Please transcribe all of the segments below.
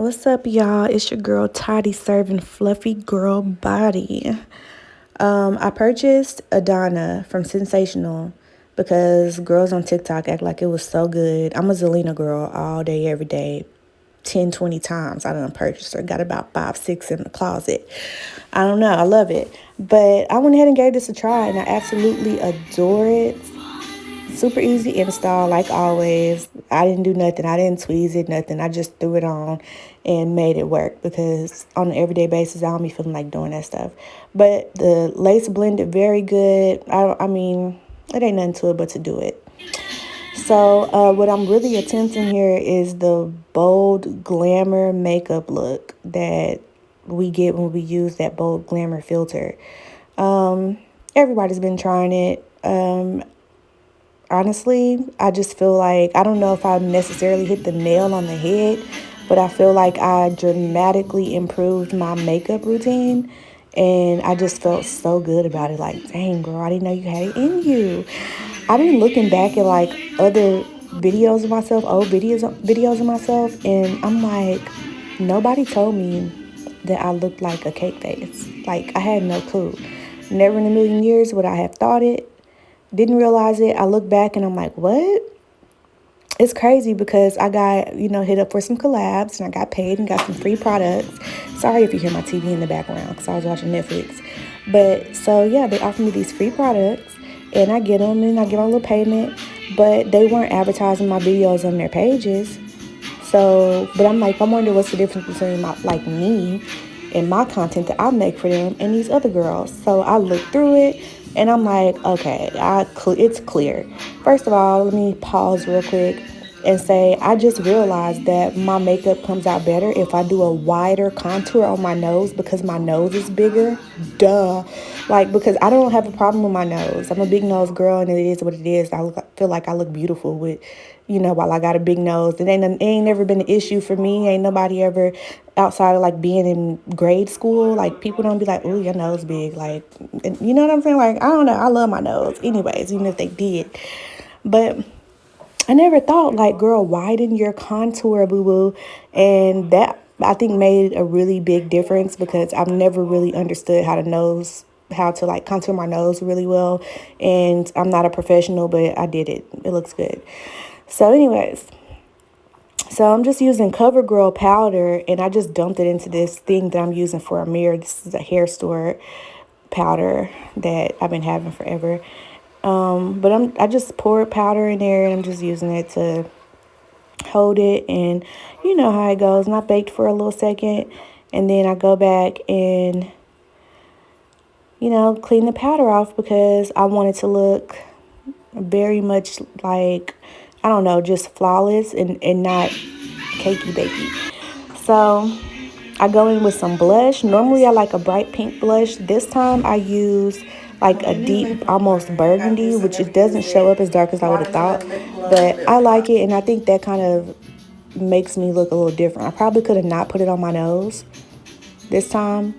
What's up, y'all? It's your girl Toddy serving fluffy girl body. I purchased Adanna from Sensational because girls on TikTok act like it was so good. I'm a Zelina girl all day, every day. 10, 20 times I done purchased her. Got about 5, 6 in the closet. I don't know. I love it. But I went ahead and gave this a try and I absolutely adore it. Super easy install, like always. I didn't do nothing. I didn't tweeze it, nothing. I just threw it on and made it work because on an everyday basis, I don't be feeling like doing that stuff. But the lace blended very good. I mean, it ain't nothing to it but to do it. So what I'm really attempting here is the bold glamour makeup look that we get when we use that bold glamour filter. Everybody's been trying it. Honestly, I just feel like I don't know if I necessarily hit the nail on the head, but I feel like I dramatically improved my makeup routine and I just felt so good about it. Like, dang, girl, I didn't know you had it in you. I've been looking back at like other videos of myself, old videos of myself, and I'm like, nobody told me that I looked like a cake face. Like, I had no clue. Never in a million years would I have thought it. Didn't realize it. I look back and I'm like, what? It's crazy because I got, hit up for some collabs and I got paid and got some free products. Sorry if you hear my TV in the background because I was watching Netflix. But so, yeah, they offered me these free products and I get them and I get a little payment. But they weren't advertising my videos on their pages. So, but I'm like, I wonder what's the difference between me and my content that I make for them and these other girls. So I look through it and I'm like, okay, it's clear. First of all, let me pause real quick and say I just realized that my makeup comes out better if I do a wider contour on my nose because my nose is bigger. Duh. Like, because I don't have a problem with my nose. I'm a big nose girl and it is what it is. Feel like I look beautiful with, while I got a big nose. It ain't never been an issue for me. Ain't nobody ever outside of like being in grade school. Like, people don't be like, oh, your nose big. Like, you know what I'm saying? Like, I don't know. I love my nose anyways, even if they did. But I never thought, like, girl, widen your contour, boo-boo. And that, I think, made a really big difference because I've never really understood how to, like, contour my nose really well. And I'm not a professional, but I did it. It looks good. So, anyways, so I'm just using CoverGirl powder, and I just dumped it into this thing that I'm using for a mirror. This is a hair store powder that I've been having forever. But I just poured powder in there and I'm just using it to hold it, and you know how it goes. And I baked for a little second and then I go back and clean the powder off because I want it to look very much like, I don't know, just flawless and not cakey bakey. So I go in with some blush. Normally I like a bright pink blush. This time I use like a deep, almost burgundy, which it doesn't show up as dark as I would have thought. But I like it, and I think that kind of makes me look a little different. I probably could have not put it on my nose this time,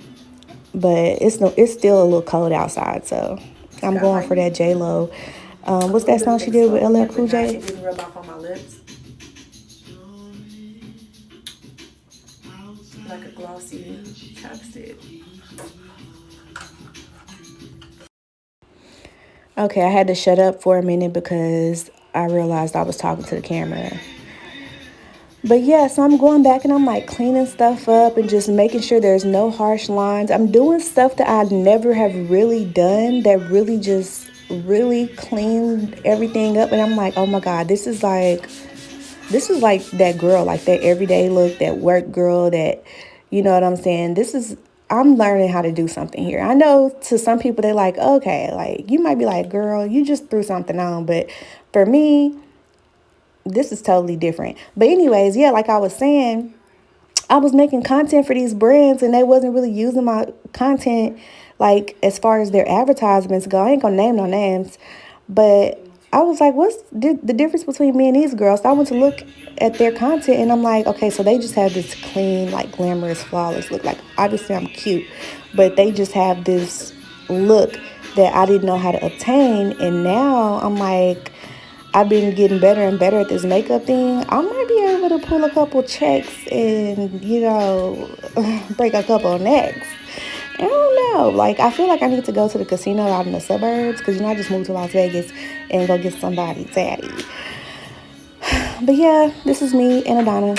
but it's still a little cold outside, so I'm going for that J-Lo. What's that song she did with LL Cool J? Like a glossy chapstick. Okay, I had to shut up for a minute because I realized I was talking to the camera. But yeah, so I'm going back and I'm like cleaning stuff up and just making sure there's no harsh lines. I'm doing stuff that I never have really done that really just really cleaned everything up. And I'm like, oh my God, this is like that girl, like that everyday look, that work girl, that, you know what I'm saying? I'm learning how to do something here. I know to some people, they're like, okay, like you might be like, girl, you just threw something on. But for me, this is totally different. But anyways, yeah, like I was saying, I was making content for these brands and they wasn't really using my content like as far as their advertisements go. I ain't gonna name no names, but I was like, what's the difference between me and these girls? So I went to look at their content and I'm like, okay, so they just have this clean, like glamorous, flawless look. Like, obviously I'm cute, but they just have this look that I didn't know how to obtain. And now I'm like, I've been getting better and better at this makeup thing. I might be able to pull a couple checks and, break a couple necks. I don't know. Like, I feel like I need to go to the casino out in the suburbs because, I just moved to Las Vegas and go get somebody tatty. But yeah, this is me and Adanna.